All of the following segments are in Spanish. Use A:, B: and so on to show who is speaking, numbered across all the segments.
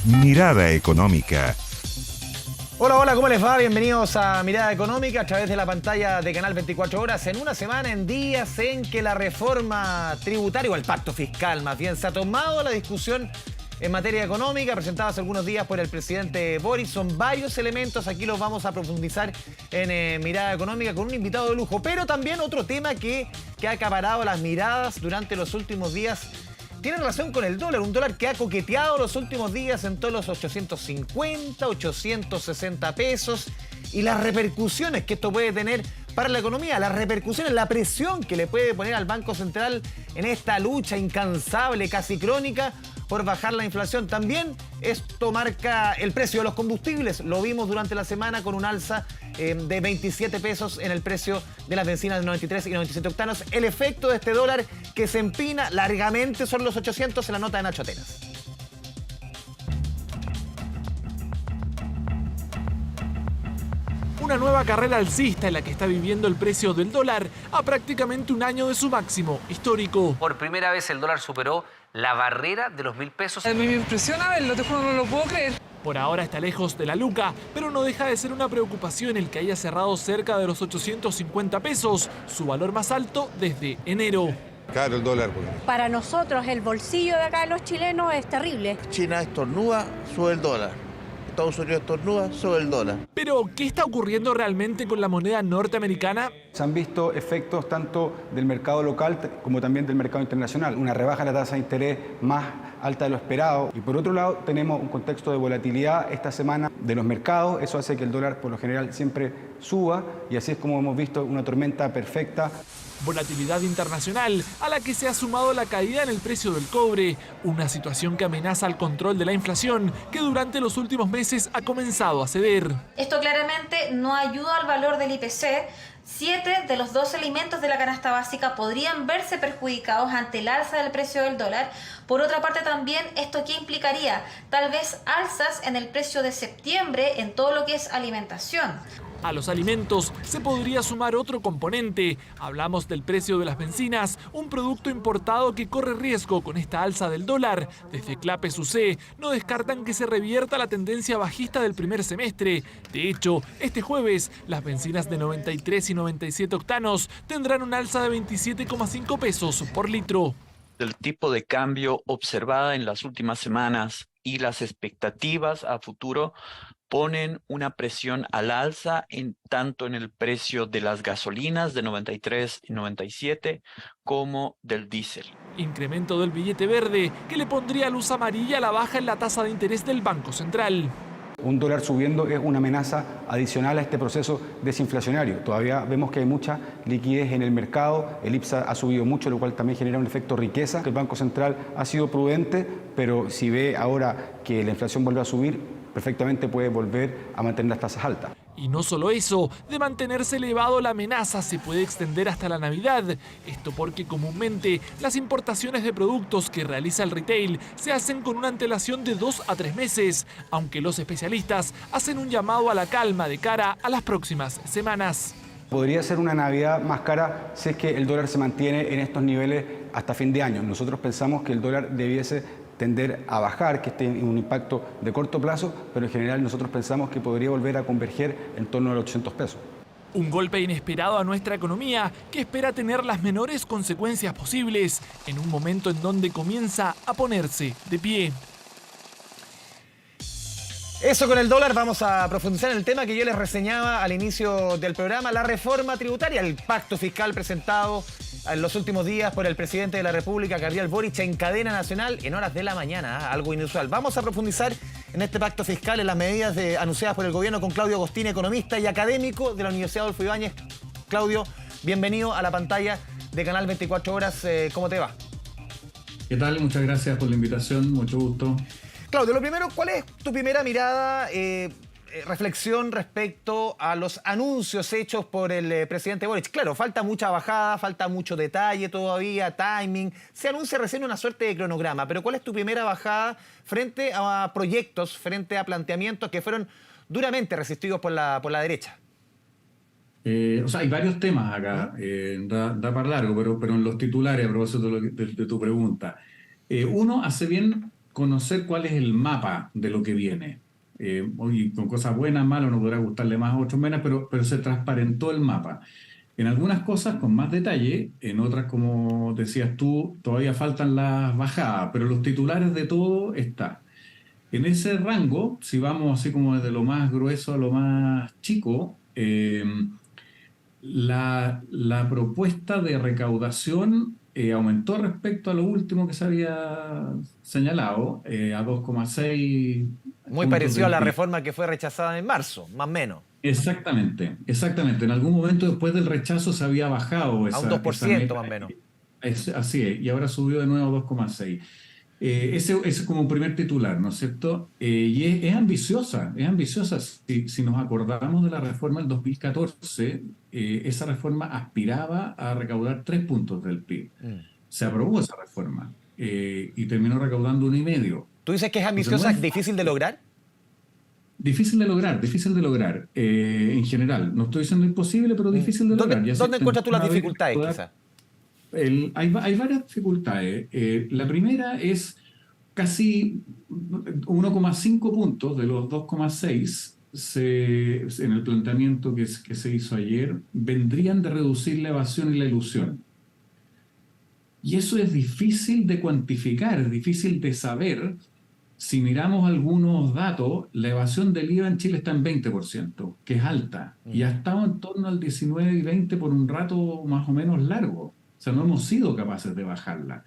A: Mirada Económica.
B: Hola, hola, ¿cómo les va? Bienvenidos a Mirada Económica a través de la pantalla de Canal 24 Horas. En una semana, en días en que la reforma tributaria, o el pacto fiscal más bien, se ha tomado la discusión en materia económica, presentada hace algunos días por el presidente Boric. Son varios elementos, aquí los vamos a profundizar en Mirada Económica con un invitado de lujo. Pero también otro tema que ha acaparado las miradas durante los últimos días tiene relación con el dólar, un dólar que ha coqueteado los últimos días en todos los 850, 860 pesos, y las repercusiones que esto puede tener para la economía, las repercusiones, la presión que le puede poner al Banco Central en esta lucha incansable, casi crónica, por bajar la inflación. También esto marca el precio de los combustibles. Lo vimos durante la semana con un alza de 27 pesos en el precio de las bencinas de 93 y 97 octanos. El efecto de este dólar que se empina largamente sobre los 800 en la nota de Nacho Atenas.
C: Una nueva carrera alcista en la que está viviendo el precio del dólar a prácticamente un año de su máximo histórico.
D: Por primera vez el dólar superó la barrera de los 1.000 pesos.
E: Me impresiona verlo, te juro, no lo puedo creer.
C: Por ahora está lejos de la luca, pero no deja de ser una preocupación el que haya cerrado cerca de los 850 pesos, su valor más alto desde enero.
F: Caro el dólar.
G: Para nosotros el bolsillo de acá de los chilenos es terrible.
H: China estornuda, sube el dólar. Estados Unidos estornuda, sube el dólar.
C: Pero, ¿qué está ocurriendo realmente con la moneda norteamericana?
I: Se han visto efectos tanto del mercado local como también del mercado internacional. Una rebaja de la tasa de interés más alta de lo esperado. Y por otro lado, tenemos un contexto de volatilidad esta semana de los mercados. Eso hace que el dólar, por lo general, siempre suba. Y así es como hemos visto una tormenta perfecta.
C: Volatilidad internacional a la que se ha sumado la caída en el precio del cobre, una situación que amenaza el control de la inflación que durante los últimos meses ha comenzado a ceder.
J: Esto claramente no ayuda al valor del IPC. 7 de los 12 alimentos de la canasta básica podrían verse perjudicados ante el alza del precio del dólar. Por otra parte también, ¿esto qué implicaría? Tal vez alzas en el precio de septiembre en todo lo que es alimentación.
C: A los alimentos se podría sumar otro componente. Hablamos del precio de las bencinas, un producto importado que corre riesgo con esta alza del dólar. Desde Clapes UC no descartan que se revierta la tendencia bajista del primer semestre. De hecho, este jueves, las bencinas de 93 y 97 octanos tendrán un alza de 27,5 pesos por litro.
K: El tipo de cambio observada en las últimas semanas y las expectativas a futuro ponen una presión al alza tanto en el precio de las gasolinas de 93 y 97 como del diésel.
C: Incremento del billete verde que le pondría luz amarilla a la baja en la tasa de interés del Banco Central.
I: Un dólar subiendo es una amenaza adicional a este proceso desinflacionario. Todavía vemos que hay mucha liquidez en el mercado, el IPSA ha subido mucho, lo cual también genera un efecto riqueza. El Banco Central ha sido prudente, pero si ve ahora que la inflación vuelve a subir, perfectamente puede volver a mantener las tasas altas.
C: Y no solo eso, de mantenerse elevado la amenaza se puede extender hasta la Navidad. Esto porque comúnmente las importaciones de productos que realiza el retail se hacen con una antelación de 2 a 3 meses, aunque los especialistas hacen un llamado a la calma de cara a las próximas semanas.
I: Podría ser una Navidad más cara si es que el dólar se mantiene en estos niveles hasta fin de año. Nosotros pensamos que el dólar debiese tender a bajar, que esté en un impacto de corto plazo, pero en general nosotros pensamos que podría volver a converger en torno a los 800 pesos.
C: Un golpe inesperado a nuestra economía que espera tener las menores consecuencias posibles en un momento en donde comienza a ponerse de pie.
B: Eso con el dólar. Vamos a profundizar en el tema que yo les reseñaba al inicio del programa, la reforma tributaria, el pacto fiscal presentado en los últimos días por el presidente de la República, Gabriel Boric, en cadena nacional en horas de la mañana, algo inusual. Vamos a profundizar en este pacto fiscal, en las medidas anunciadas por el gobierno con Claudio Agostini, economista y académico de la Universidad Adolfo Ibáñez. Claudio, bienvenido a la pantalla de Canal 24 Horas. ¿Cómo te va?
L: ¿Qué tal? Muchas gracias por la invitación, mucho gusto.
B: Claudio, lo primero, ¿cuál es tu primera mirada, reflexión respecto a los anuncios hechos por el presidente Boric? Claro, falta mucha bajada, falta mucho detalle todavía, timing. Se anuncia recién una suerte de cronograma, pero ¿cuál es tu primera bajada frente a proyectos, frente a planteamientos que fueron duramente resistidos por la derecha?
L: Hay varios temas acá, da para largo, pero en los titulares, a propósito de tu pregunta. Uno, hace bien conocer cuál es el mapa de lo que viene. Hoy con cosas buenas, malas, no podrá gustarle más a otros menos, pero se transparentó el mapa. En algunas cosas con más detalle, en otras, como decías tú, todavía faltan las bajadas, pero los titulares de todo está. En ese rango, si vamos así como desde lo más grueso a lo más chico, la propuesta de recaudación aumentó respecto a lo último que se había señalado, a 2,6.
B: Muy parecido a la reforma que fue rechazada en marzo, más o menos.
L: Exactamente, exactamente. En algún momento después del rechazo se había bajado
B: a un 2% más o menos.
L: Así es, y ahora subió de nuevo a 2,6. Ese es como un primer titular, ¿no es cierto? Y es ambiciosa, es ambiciosa. Si nos acordamos de la reforma del 2014, esa reforma aspiraba a recaudar 3 puntos del PIB. Se aprobó esa reforma y terminó recaudando 1,5.
B: ¿Tú dices que es ambiciosa, difícil de lograr?
L: Difícil de lograr, en general. No estoy diciendo imposible, pero difícil de lograr.
B: ¿Dónde encuentras tú las dificultades, quizás?
L: Hay varias dificultades. La primera es casi 1,5 puntos de los 2,6 en el planteamiento que se hizo ayer, vendrían de reducir la evasión y la elusión. Y eso es difícil de cuantificar, es difícil de saber. Si miramos algunos datos, la evasión del IVA en Chile está en 20%, que es alta, y ha estado en torno al 19 y 20 por un rato más o menos largo. O sea, no hemos sido capaces de bajarla.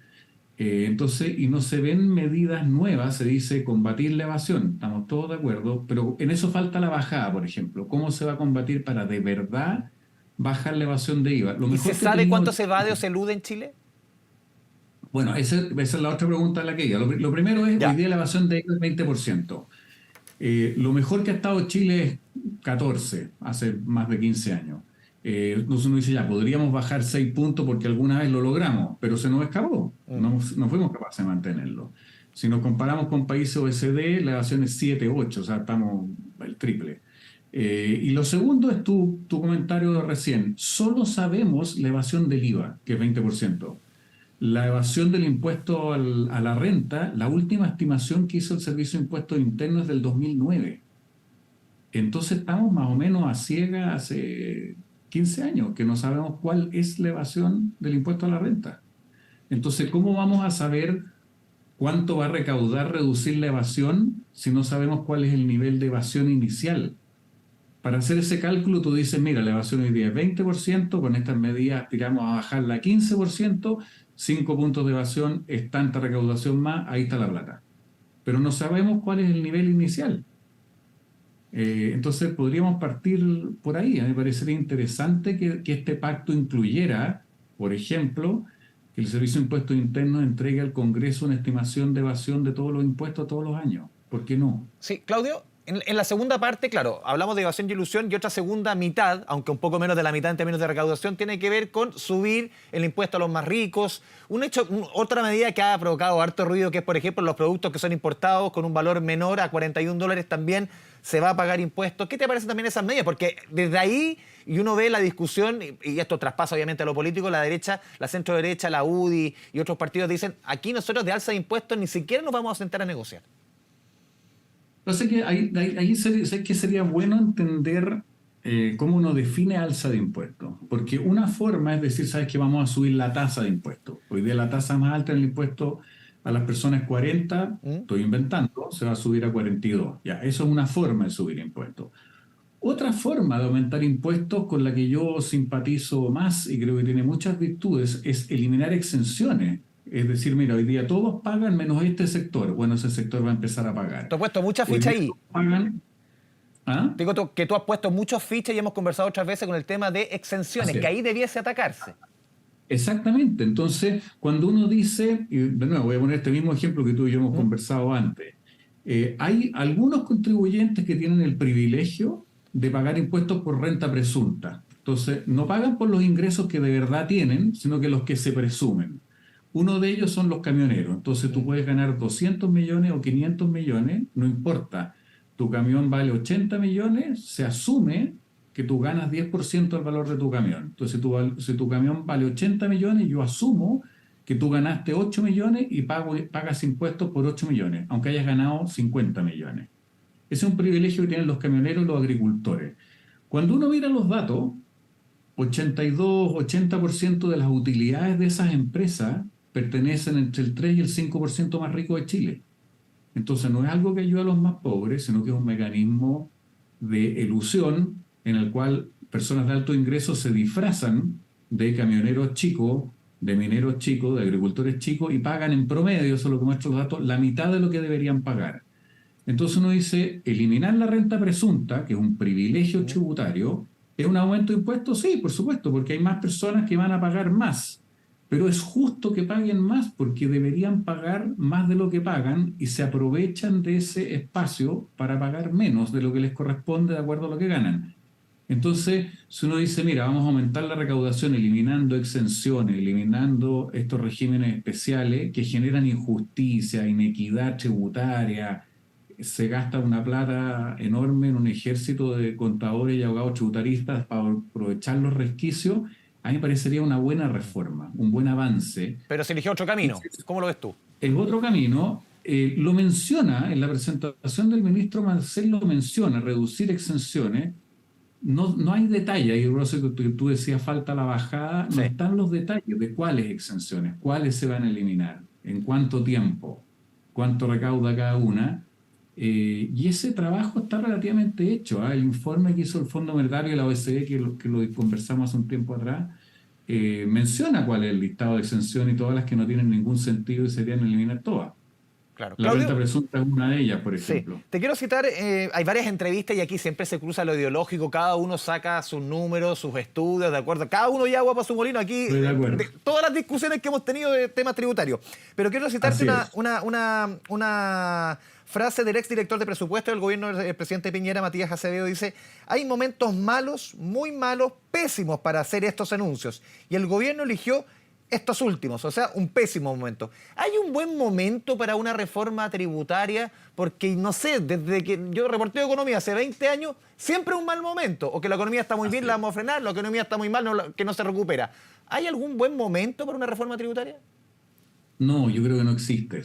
L: Entonces, y no se ven medidas nuevas, se dice combatir la evasión, estamos todos de acuerdo, pero en eso falta la bajada, por ejemplo. ¿Cómo se va a combatir para de verdad bajar la evasión de IVA?
B: ¿Y se sabe cuánto se evade o se elude en Chile?
L: Bueno, esa es la otra pregunta a la que iba. Lo primero es, hoy día la evasión de IVA es 20%. Lo mejor que ha estado Chile es 14%, hace más de 15 años. Entonces uno dice, ya, podríamos bajar 6 puntos porque alguna vez lo logramos, pero se nos escapó. No fuimos capaces de mantenerlo. Si nos comparamos con países OECD, la evasión es 7, 8, o sea, estamos el triple. Y lo segundo es tu comentario de recién. Solo sabemos la evasión del IVA, que es 20%. La evasión del impuesto a la renta, la última estimación que hizo el Servicio de Impuestos Internos es del 2009. Entonces estamos más o menos a ciegas hace 15 años, que no sabemos cuál es la evasión del impuesto a la renta. Entonces, ¿cómo vamos a saber cuánto va a recaudar reducir la evasión si no sabemos cuál es el nivel de evasión inicial? Para hacer ese cálculo, tú dices, mira, la evasión hoy día es 20%, con estas medidas aspiramos a bajarla a 15%, 5 puntos de evasión es tanta recaudación más, ahí está la plata. Pero no sabemos cuál es el nivel inicial. Entonces podríamos partir por ahí. A mí me parecería interesante que este pacto incluyera, por ejemplo, que el Servicio de Impuestos Internos entregue al Congreso una estimación de evasión de todos los impuestos todos los años. ¿Por qué no?
B: Sí, Claudio. En la segunda parte, claro, hablamos de evasión y ilusión, y otra segunda mitad, aunque un poco menos de la mitad en términos de recaudación, tiene que ver con subir el impuesto a los más ricos. Otra medida que ha provocado harto ruido, que es, por ejemplo, los productos que son importados con un valor menor a $41 también se va a pagar impuestos. ¿Qué te parecen también esas medidas? Porque desde ahí, y uno ve la discusión, y esto traspasa obviamente a lo político, la derecha, la centro derecha, la UDI y otros partidos dicen, aquí nosotros de alza de impuestos ni siquiera nos vamos a sentar a negociar.
L: Yo sé que ahí sé que sería bueno entender cómo uno define alza de impuestos. Porque una forma es decir, ¿sabes qué? Vamos a subir la tasa de impuestos. Hoy día la tasa más alta en el impuesto a las personas es 40, estoy inventando, se va a subir a 42. Ya, eso es una forma de subir impuestos. Otra forma de aumentar impuestos con la que yo simpatizo más y creo que tiene muchas virtudes es eliminar exenciones. Es decir, mira, hoy día todos pagan menos este sector. Bueno, ese sector va a empezar a pagar.
B: Tú has puesto muchas fichas ahí.
L: Pagan. ¿Ah?
B: Digo que tú has puesto muchas fichas y hemos conversado otras veces con el tema de exenciones, que ahí debiese atacarse.
L: Exactamente. Entonces, cuando uno dice, y de nuevo voy a poner este mismo ejemplo que tú y yo hemos conversado antes, hay algunos contribuyentes que tienen el privilegio de pagar impuestos por renta presunta. Entonces, no pagan por los ingresos que de verdad tienen, sino que los que se presumen. Uno de ellos son los camioneros. Entonces tú puedes ganar 200 millones o 500 millones, no importa. Tu camión vale 80 millones, se asume que tú ganas 10% del valor de tu camión. Entonces si tu camión vale 80 millones, yo asumo que tú ganaste 8 millones y pagas impuestos por 8 millones, aunque hayas ganado 50 millones. Ese es un privilegio que tienen los camioneros y los agricultores. Cuando uno mira los datos, 82-80% de las utilidades de esas empresas pertenecen entre el 3 y el 5% más rico de Chile. Entonces no es algo que ayude a los más pobres, sino que es un mecanismo de elusión en el cual personas de alto ingreso se disfrazan de camioneros chicos, de mineros chicos, de agricultores chicos y pagan en promedio, eso es lo que muestran los datos, la mitad de lo que deberían pagar. Entonces uno dice, eliminar la renta presunta, que es un privilegio tributario, ¿es un aumento de impuestos? Sí, por supuesto, porque hay más personas que van a pagar más. Pero es justo que paguen más porque deberían pagar más de lo que pagan y se aprovechan de ese espacio para pagar menos de lo que les corresponde de acuerdo a lo que ganan. Entonces, si uno dice, mira, vamos a aumentar la recaudación eliminando exenciones, eliminando estos regímenes especiales que generan injusticia, inequidad tributaria, se gasta una plata enorme en un ejército de contadores y abogados tributaristas para aprovechar los resquicios, a mí me parecería una buena reforma, un buen avance.
B: Pero se eligió otro camino. ¿Cómo lo ves tú?
L: El otro camino lo menciona, en la presentación del ministro Marcel lo menciona, reducir exenciones. No hay detalle, y por eso que tú decías falta la bajada, no están los detalles de cuáles exenciones, cuáles se van a eliminar, en cuánto tiempo, cuánto recauda cada una. Y ese trabajo está relativamente hecho. El informe que hizo el Fondo Monetario y la OECD, que lo conversamos hace un tiempo atrás, menciona cuál es el listado de exención y todas las que no tienen ningún sentido y serían eliminar todas.
B: Claro.
L: La renta presunta es una de ellas, por ejemplo.
B: Sí. Te quiero citar, hay varias entrevistas y aquí siempre se cruza lo ideológico, cada uno saca sus números, sus estudios, de acuerdo, cada uno ya agua para su molino aquí, todas las discusiones que hemos tenido de temas tributarios. Pero quiero citarte una frase del exdirector de presupuesto del gobierno del presidente Piñera, Matías Acevedo, dice: hay momentos malos, muy malos, pésimos para hacer estos anuncios. Y el gobierno eligió estos últimos, o sea, un pésimo momento. ¿Hay un buen momento para una reforma tributaria? Porque, no sé, desde que yo reporteo economía hace 20 años, siempre es un mal momento. O que la economía está muy bien, la vamos a frenar, la economía está muy mal, que no se recupera. ¿Hay algún buen momento para una reforma tributaria?
L: No, yo creo que no existe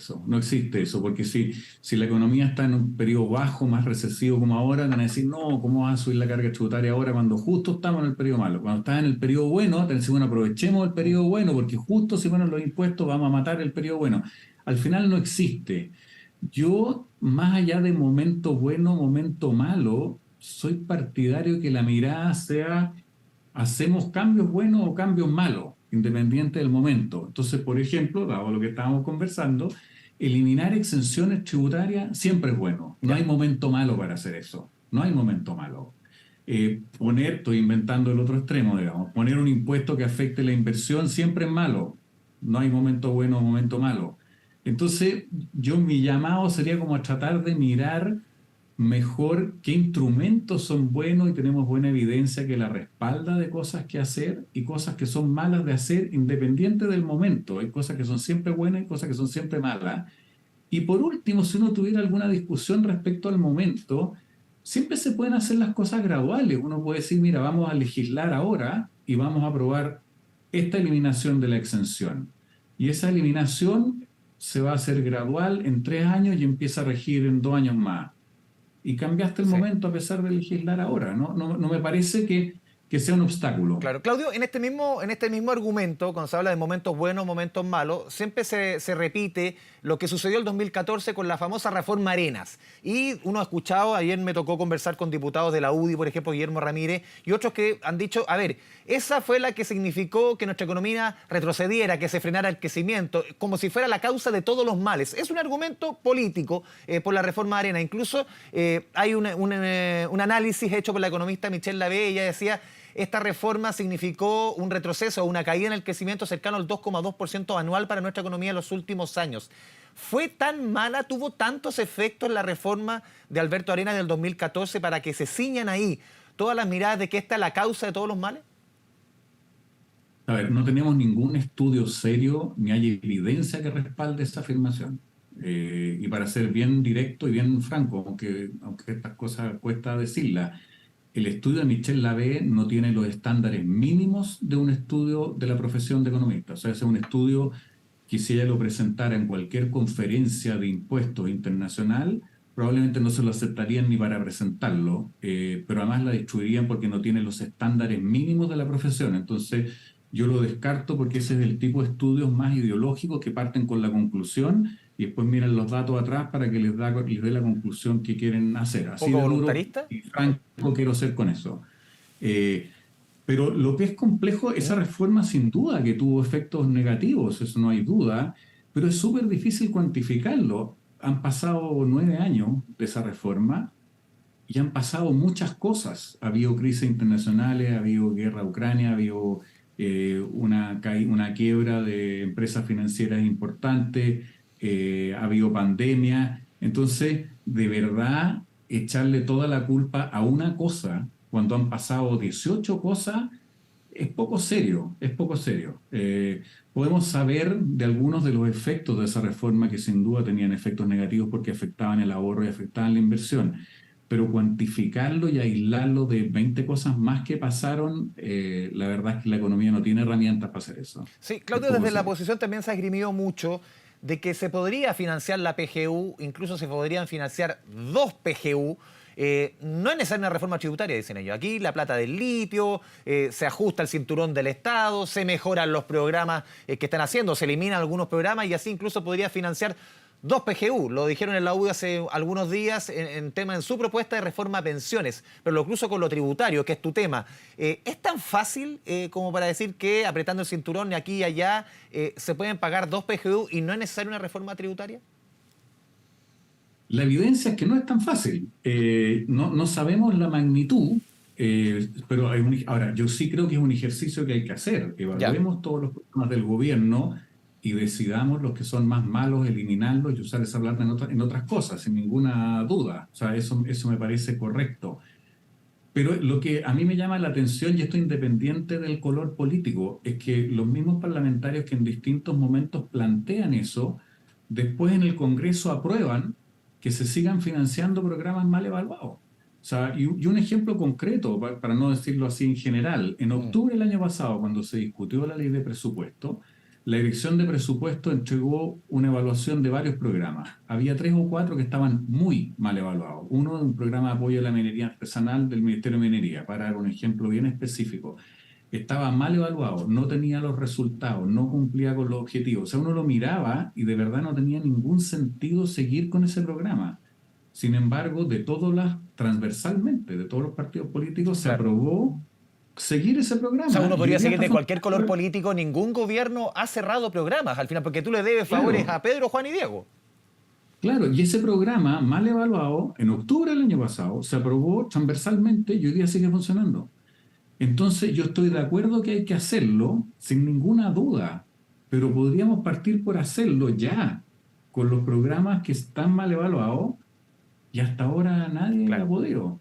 L: eso, porque si la economía está en un periodo bajo, más recesivo como ahora, van a decir, no, ¿cómo vas a subir la carga tributaria ahora cuando justo estamos en el periodo malo? Cuando estás en el periodo bueno, te van a decir, bueno, aprovechemos el periodo bueno, porque justo si ponen los impuestos vamos a matar el periodo bueno. Al final no existe. Yo, más allá de momento bueno, momento malo, soy partidario que la mirada sea, ¿hacemos cambios buenos o cambios malos? Independiente del momento. Entonces, por ejemplo, dado lo que estábamos conversando, eliminar exenciones tributarias siempre es bueno. No hay momento malo para hacer eso. No hay momento malo. Estoy inventando el otro extremo, digamos, poner un impuesto que afecte la inversión siempre es malo. No hay momento bueno o momento malo. Entonces, mi llamado sería como a tratar de mirar mejor qué instrumentos son buenos y tenemos buena evidencia que la respalda de cosas que hacer y cosas que son malas de hacer independiente del momento. Hay cosas que son siempre buenas y cosas que son siempre malas. Y por último, si uno tuviera alguna discusión respecto al momento, siempre se pueden hacer las cosas graduales. Uno puede decir, mira, vamos a legislar ahora y vamos a aprobar esta eliminación de la exención. Y esa eliminación se va a hacer gradual en 3 años y empieza a regir en 2 años más. Y cambiaste el momento a pesar de legislar ahora. No me parece que sea un obstáculo.
B: Claro. Claudio, en este mismo argumento, cuando se habla de momentos buenos, momentos malos, siempre se repite lo que sucedió el 2014 con la famosa reforma Arenas. Y uno ha escuchado, ayer me tocó conversar con diputados de la UDI, por ejemplo, Guillermo Ramírez, y otros que han dicho, a ver, esa fue la que significó que nuestra economía retrocediera, que se frenara el crecimiento, como si fuera la causa de todos los males. Es un argumento político por la reforma Arenas. Incluso hay un análisis hecho por la economista Michelle Lavey. Ella decía, esta reforma significó un retroceso, una caída en el crecimiento cercano al 2,2% anual para nuestra economía en los últimos años. ¿Fue tan mala, tuvo tantos efectos la reforma de Alberto Arenas del 2014 para que se ciñan ahí todas las miradas de que esta es la causa de todos los males?
L: A ver, no tenemos ningún estudio serio, ni hay evidencia que respalde esa afirmación. Y para ser bien directo y bien franco, aunque estas cosas cuesta decirlas, el estudio de Michelle Lavey no tiene los estándares mínimos de un estudio de la profesión de economista. O sea, es un estudio que si ella lo presentara en cualquier conferencia de impuestos internacional, probablemente no se lo aceptarían ni para presentarlo, pero además la destruirían porque no tiene los estándares mínimos de la profesión. Entonces, yo lo descarto porque ese es el tipo de estudios más ideológicos que parten con la conclusión y después miran los datos atrás para que les dé la conclusión que quieren hacer. Así de duro y franco quiero ser con eso. Pero lo que es complejo, esa reforma sin duda que tuvo efectos negativos, eso no hay duda, pero es súper difícil cuantificarlo. Han pasado 9 años de esa reforma y han pasado muchas cosas. Ha habido crisis internacionales, ha habido guerra a Ucrania, ha habido una quiebra de empresas financieras importantes, ha habido pandemia. Entonces, de verdad, echarle toda la culpa a una cosa cuando han pasado 18 cosas es poco serio, es poco serio. Podemos saber de algunos de los efectos de esa reforma que sin duda tenían efectos negativos porque afectaban el ahorro y afectaban la inversión, pero cuantificarlo y aislarlo de 20 cosas más que pasaron, la verdad es que la economía no tiene herramientas para hacer eso.
B: Sí, Claudio, desde la oposición también se ha esgrimido mucho de que se podría financiar la PGU, incluso se podrían financiar 2 PGU. No es necesaria una reforma tributaria, dicen ellos. Aquí la plata del litio, se ajusta el cinturón del Estado, se mejoran los programas que están haciendo, se eliminan algunos programas y así incluso podría financiar 2 PGU. Lo dijeron en la UDI hace algunos días en su propuesta de reforma a pensiones, pero lo cruzo con lo tributario, que es tu tema. ¿Es tan fácil como para decir que apretando el cinturón de aquí y allá se pueden pagar 2 PGU y no es necesaria una reforma tributaria?
L: La evidencia es que no es tan fácil. No sabemos la magnitud, pero ahora yo sí creo que es un ejercicio que hay que hacer. Evaluemos todos los programas del gobierno y decidamos los que son más malos, eliminarlos y usar esa plata en otras cosas, sin ninguna duda. O sea, eso me parece correcto. Pero lo que a mí me llama la atención, y esto independiente del color político, es que los mismos parlamentarios que en distintos momentos plantean eso, después en el Congreso aprueban que se sigan financiando programas mal evaluados. O sea, y un ejemplo concreto, para no decirlo así en general, en octubre del año pasado, cuando se discutió la ley de presupuesto, la Dirección de Presupuesto entregó una evaluación de varios programas. Había 3 o 4 que estaban muy mal evaluados. Uno, un programa de apoyo a la minería artesanal del Ministerio de Minería, para dar un ejemplo bien específico. Estaba mal evaluado, no tenía los resultados, no cumplía con los objetivos. O sea, uno lo miraba y de verdad no tenía ningún sentido seguir con ese programa. Sin embargo, transversalmente, de todos los partidos políticos, se aprobó seguir ese programa.
B: O sea, uno podría seguir de cualquier color político, ningún gobierno ha cerrado programas al final, porque tú le debes favores a Pedro, Juan y Diego.
L: Claro, y ese programa mal evaluado, en octubre del año pasado, se aprobó transversalmente y hoy día sigue funcionando. Entonces yo estoy de acuerdo que hay que hacerlo, sin ninguna duda, pero podríamos partir por hacerlo ya, con los programas que están mal evaluados y hasta ahora nadie ha podido.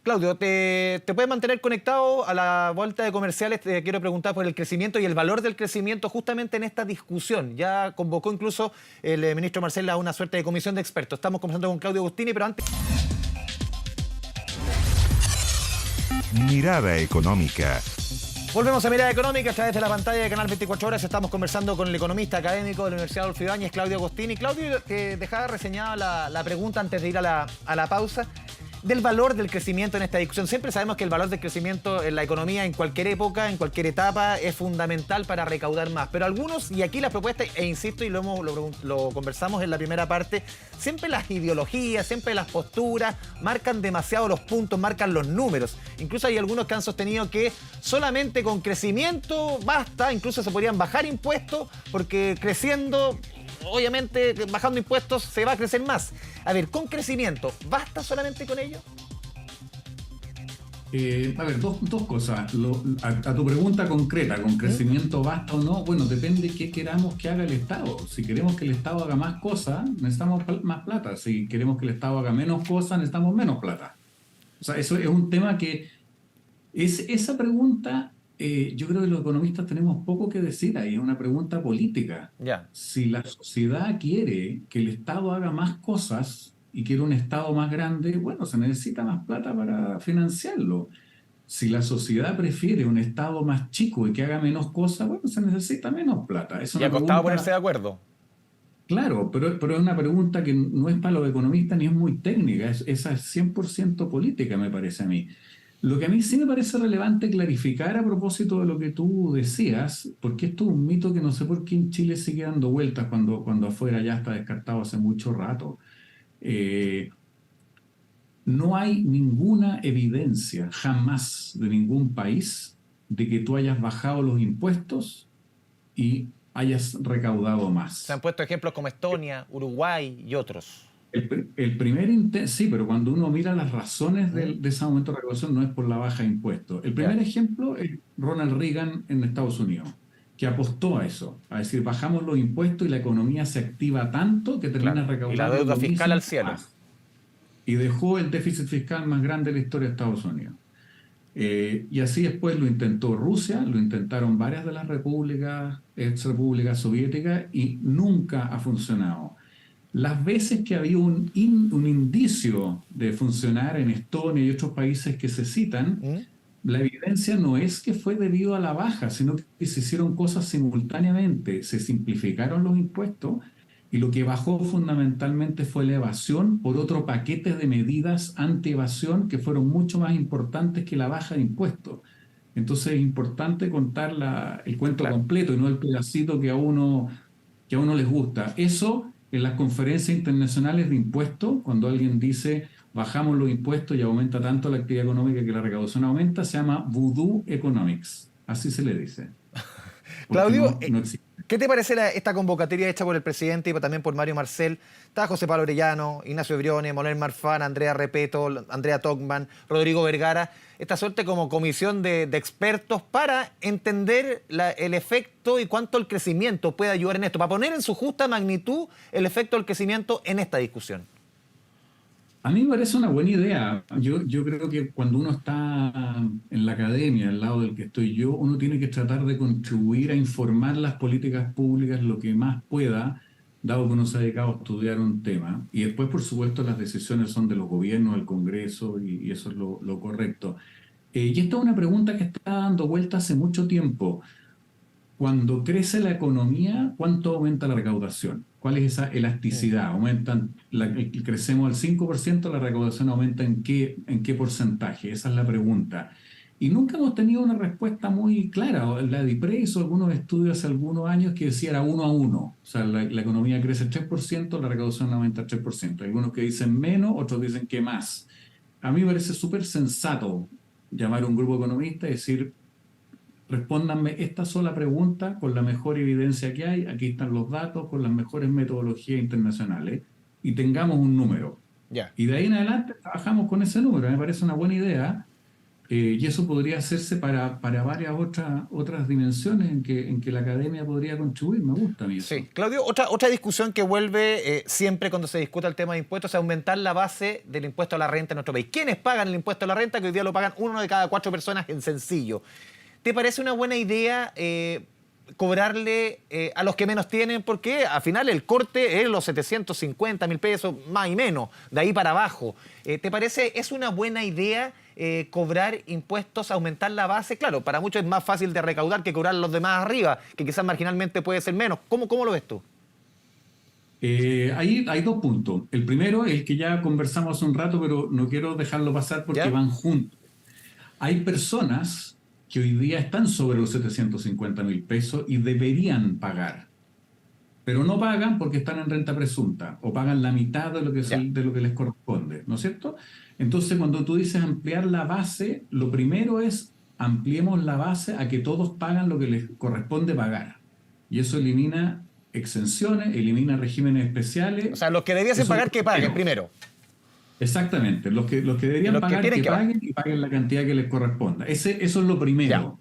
B: Claudio, ¿te puedes mantener conectado a la vuelta de comerciales? Te quiero preguntar por el crecimiento y el valor del crecimiento justamente en esta discusión. Ya convocó incluso el ministro Marcel a una suerte de comisión de expertos. Estamos conversando con Claudio Agustini, pero antes...
A: Mirada Económica.
B: Volvemos a Mirada Económica a través de la pantalla de Canal 24 Horas. Estamos conversando con el economista académico de la Universidad Adolfo Ibáñez, Claudio Agustini. Claudio, dejaba reseñada la pregunta antes de ir a la pausa del valor del crecimiento en esta discusión. Siempre sabemos que el valor del crecimiento en la economía en cualquier época, en cualquier etapa, es fundamental para recaudar más. Pero algunos, y aquí las propuestas, e insisto, y lo conversamos en la primera parte, siempre las ideologías, siempre las posturas marcan demasiado los puntos, marcan los números. Incluso hay algunos que han sostenido que solamente con crecimiento basta, incluso se podrían bajar impuestos, porque creciendo... Obviamente, bajando impuestos se va a crecer más. A ver, con crecimiento, ¿basta solamente con ello?
L: A ver, dos cosas. A tu pregunta concreta, ¿con crecimiento basta o no? Bueno, depende de qué queramos que haga el Estado. Si queremos que el Estado haga más cosas, necesitamos más plata. Si queremos que el Estado haga menos cosas, necesitamos menos plata. O sea, eso es un tema que... Esa pregunta... yo creo que los economistas tenemos poco que decir ahí, es una pregunta política. Si la sociedad quiere que el Estado haga más cosas y quiere un Estado más grande, bueno, se necesita más plata para financiarlo. si la sociedad prefiere un Estado más chico y que haga menos cosas, bueno, se necesita menos plata.
B: Y ha costado ponerse de acuerdo.
L: Claro, pero es una pregunta que no es para los economistas ni es muy técnica, esa es 100% política, me parece a mí. Lo que a mí sí me parece relevante clarificar a propósito de lo que tú decías, porque esto es un mito que no sé por qué en Chile sigue dando vueltas cuando afuera ya está descartado hace mucho rato. No hay ninguna evidencia jamás de ningún país de que tú hayas bajado los impuestos y hayas recaudado más.
B: Se han puesto ejemplos como Estonia, Uruguay y otros.
L: El primer intento, sí, pero cuando uno mira las razones de ese aumento de recaudación no es por la baja de impuestos. El primer ejemplo es Ronald Reagan en Estados Unidos, que apostó a eso, a decir, bajamos los impuestos y la economía se activa tanto que termina recaudando.
B: Y la deuda fiscal al cielo.
L: Y dejó el déficit fiscal más grande de la historia de Estados Unidos. Y así después lo intentó Rusia, lo intentaron varias de las repúblicas, ex-repúblicas soviéticas, y nunca ha funcionado. Las veces que había un indicio de funcionar en Estonia y otros países que se citan, la evidencia no es que fue debido a la baja, sino que se hicieron cosas simultáneamente, se simplificaron los impuestos, y lo que bajó fundamentalmente fue la evasión por otro paquete de medidas anti-evasión que fueron mucho más importantes que la baja de impuestos. Entonces es importante contar el cuento completo y no el pedacito que a uno les gusta. Eso en las conferencias internacionales de impuestos, cuando alguien dice bajamos los impuestos y aumenta tanto la actividad económica que la recaudación aumenta, se llama voodoo economics. Así se le dice.
B: Claudio, ¿qué te parece esta convocatoria hecha por el presidente y también por Mario Marcel? Está José Pablo Orellano, Ignacio Briones, Manuel Marfan, Andrea Repeto, Andrea Tocman, Rodrigo Vergara. Esta suerte como comisión de expertos para entender el efecto y cuánto el crecimiento puede ayudar en esto, para poner en su justa magnitud el efecto del crecimiento en esta discusión.
L: A mí me parece una buena idea. Yo creo que cuando uno está en la academia, al lado del que estoy yo, uno tiene que tratar de contribuir a informar las políticas públicas lo que más pueda, dado que uno se ha dedicado a estudiar un tema. Y después, por supuesto, las decisiones son de los gobiernos, del Congreso, y eso es lo correcto. Y esta es una pregunta que está dando vuelta hace mucho tiempo. Cuando crece la economía, ¿cuánto aumenta la recaudación? ¿Cuál es esa elasticidad? Crecemos al 5%, la recaudación aumenta ¿en qué porcentaje? Esa es la pregunta. Y nunca hemos tenido una respuesta muy clara. La DIPRE hizo algunos estudios hace algunos años que decía era 1 a 1. O sea, la economía crece 3%, la recaudación aumenta 3%. Hay algunos que dicen menos, otros dicen que más. A mí me parece súper sensato llamar a un grupo de economistas y decir, respóndanme esta sola pregunta con la mejor evidencia que hay, aquí están los datos, con las mejores metodologías internacionales, y tengamos un número. Y de ahí en adelante trabajamos con ese número. Me parece una buena idea, y eso podría hacerse para varias otras dimensiones en que la academia podría contribuir. Me gusta a mí eso.
B: Sí, Claudio, otra discusión que vuelve siempre cuando se discuta el tema de impuestos es aumentar la base del impuesto a la renta en nuestro país. ¿Quiénes pagan el impuesto a la renta? Que hoy día lo pagan 1 de cada 4 personas en sencillo. ¿Te parece una buena idea cobrarle a los que menos tienen? Porque al final el corte es los 750.000 pesos, más y menos, de ahí para abajo. ¿Te parece, es una buena idea cobrar impuestos, aumentar la base? Claro, para muchos es más fácil de recaudar que cobrar los demás arriba, que quizás marginalmente puede ser menos. ¿Cómo lo ves tú?
L: Ahí hay 2 puntos. El primero es el que ya conversamos hace un rato, pero no quiero dejarlo pasar porque van juntos. Hay personas que hoy día están sobre los 750.000 pesos y deberían pagar, pero no pagan porque están en renta presunta o pagan la mitad de lo que les corresponde, ¿no es cierto? Entonces, cuando tú dices ampliar la base, lo primero es ampliemos la base a que todos pagan lo que les corresponde pagar, y eso elimina exenciones, elimina regímenes especiales.
B: O sea, los que debiesen pagar, que paguen primero.
L: Exactamente, los que deberían pagar, que paguen y paguen la cantidad que les corresponda. Eso es lo primero.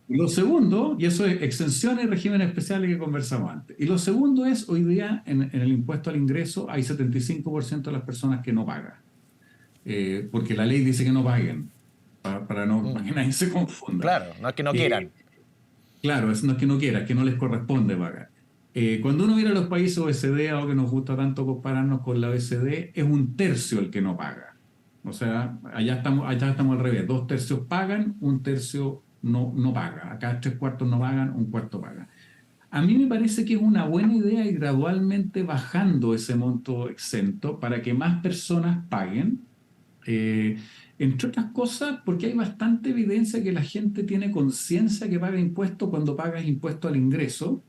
L: Y lo segundo, y eso es exenciones y regímenes especiales que conversamos antes. Y lo segundo es, hoy día, en el impuesto al ingreso, hay 75% de las personas que no pagan. Porque la ley dice que no paguen, para que nadie se confunda.
B: Claro, no es que no quieran.
L: Claro, no es que no quieran, es que no les corresponde pagar. Cuando uno mira los países OECD, algo que nos gusta tanto compararnos con la OECD, es 1/3 el que no paga. O sea, allá estamos al revés. 2/3 pagan, 1/3 no paga. Acá 3/4 no pagan, 1/4 paga. A mí me parece que es una buena idea ir gradualmente bajando ese monto exento para que más personas paguen. Entre otras cosas, porque hay bastante evidencia que la gente tiene conciencia que paga impuestos cuando pagas impuesto al ingreso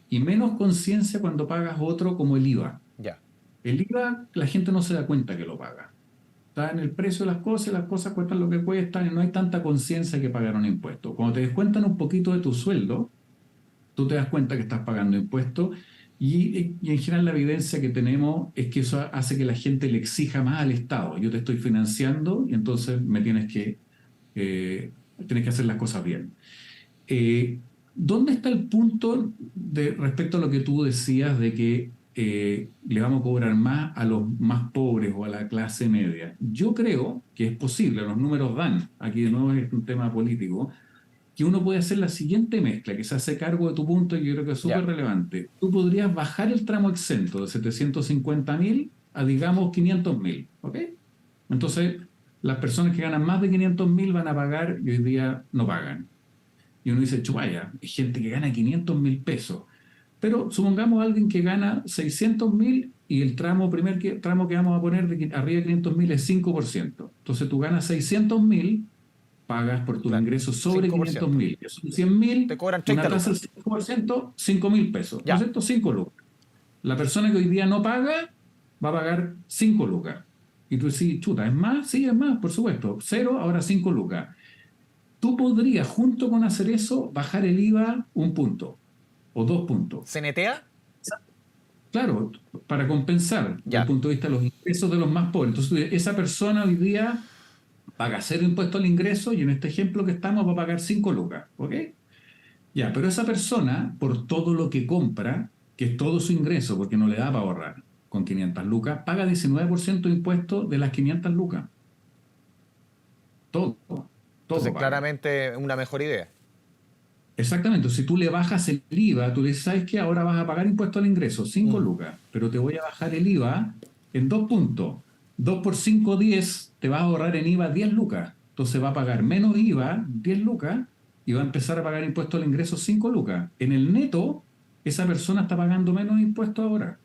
L: y menos conciencia cuando pagas otro como el IVA.
B: Ya.
L: El IVA, la gente no se da cuenta que lo paga. Está en el precio de las cosas y las cosas cuestan lo que cuestan y no hay tanta conciencia que pagaron impuestos. Cuando te descuentan un poquito de tu sueldo, tú te das cuenta que estás pagando impuestos y en general la evidencia que tenemos es que eso hace que la gente le exija más al Estado. Yo te estoy financiando y entonces me tienes que hacer las cosas bien. ¿Dónde está el punto respecto a lo que tú decías de que le vamos a cobrar más a los más pobres o a la clase media? Yo creo que es posible, los números dan, aquí de nuevo es un tema político, que uno puede hacer la siguiente mezcla, que se hace cargo de tu punto y yo creo que es súper relevante. Tú podrías bajar el tramo exento de 750.000 a, digamos, 500.000, ¿ok? Entonces, las personas que ganan más de 500.000 van a pagar y hoy día no pagan. Y uno dice, chupaya, hay gente que gana 500.000 pesos. Pero supongamos a alguien que gana 600.000 y el tramo que vamos a poner de arriba de 500.000 es 5%. Entonces tú ganas 600.000, pagas por tus ingresos sobre 500.000. Que son 100.000,
B: te cobran 30
L: una tasa del 5%, 5.000 pesos. ¿No es cierto? 5 lucas. La persona que hoy día no paga, va a pagar 5 lucas. Y tú decís, chuta, ¿es más? Sí, es más, por supuesto. 0, ahora 5 lucas. Tú podrías, junto con hacer eso, bajar el IVA 1 punto o 2 puntos.
B: ¿Se netea?
L: Claro, para compensar desde el punto de vista de los ingresos de los más pobres. Entonces, esa persona hoy día paga 0 impuesto al ingreso y en este ejemplo que estamos va a pagar 5 lucas, ¿ok? Ya, pero esa persona, por todo lo que compra, que es todo su ingreso, porque no le da para ahorrar, con 500 lucas, paga 19% de impuesto de las 500 lucas. Todo.
B: Entonces, claramente una mejor idea.
L: Exactamente. Si tú le bajas el IVA, tú le dices, ¿sabes qué? Ahora vas a pagar impuesto al ingreso, 5 lucas, pero te voy a bajar el IVA en 2 puntos. 2 por 5, 10, te vas a ahorrar en IVA 10 lucas. Entonces va a pagar menos IVA, 10 lucas, y va a empezar a pagar impuesto al ingreso 5 lucas. En el neto, esa persona está pagando menos impuestos ahora.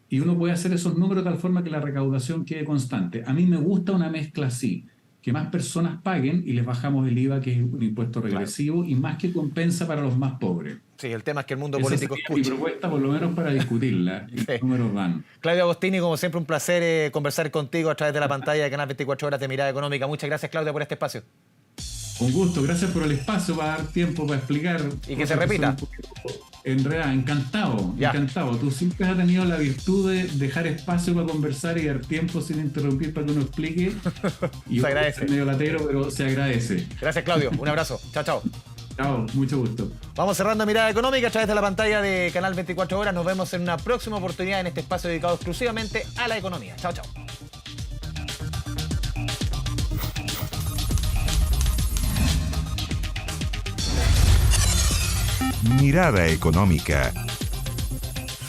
L: Y uno puede hacer esos números de tal forma que la recaudación quede constante. A mí me gusta una mezcla así, que más personas paguen y les bajamos el IVA, que es un impuesto regresivo, y más que compensa para los más pobres.
B: Sí, el tema es que el mundo político escucha.
L: Mi propuesta, por lo menos, para discutirla.
B: Sí.
L: Los números van.
B: Claudio Agostini, como siempre, un placer conversar contigo a través de la pantalla de Canal 24 Horas de Mirada Económica. Muchas gracias, Claudio, por este espacio.
L: Con gusto, gracias por el espacio para dar tiempo para explicar.
B: Y que se repita.
L: Enredada, encantado. Tú siempre has tenido la virtud de dejar espacio para conversar y dar tiempo sin interrumpir para que uno explique. Y
B: se agradece.
L: Es medio latero, pero se agradece.
B: Gracias, Claudio. Un abrazo. Chao.
L: Chao, mucho gusto.
B: Vamos cerrando Mirada Económica a través de la pantalla de Canal 24 Horas. Nos vemos en una próxima oportunidad en este espacio dedicado exclusivamente a la economía. Chao.
A: Mirada Económica.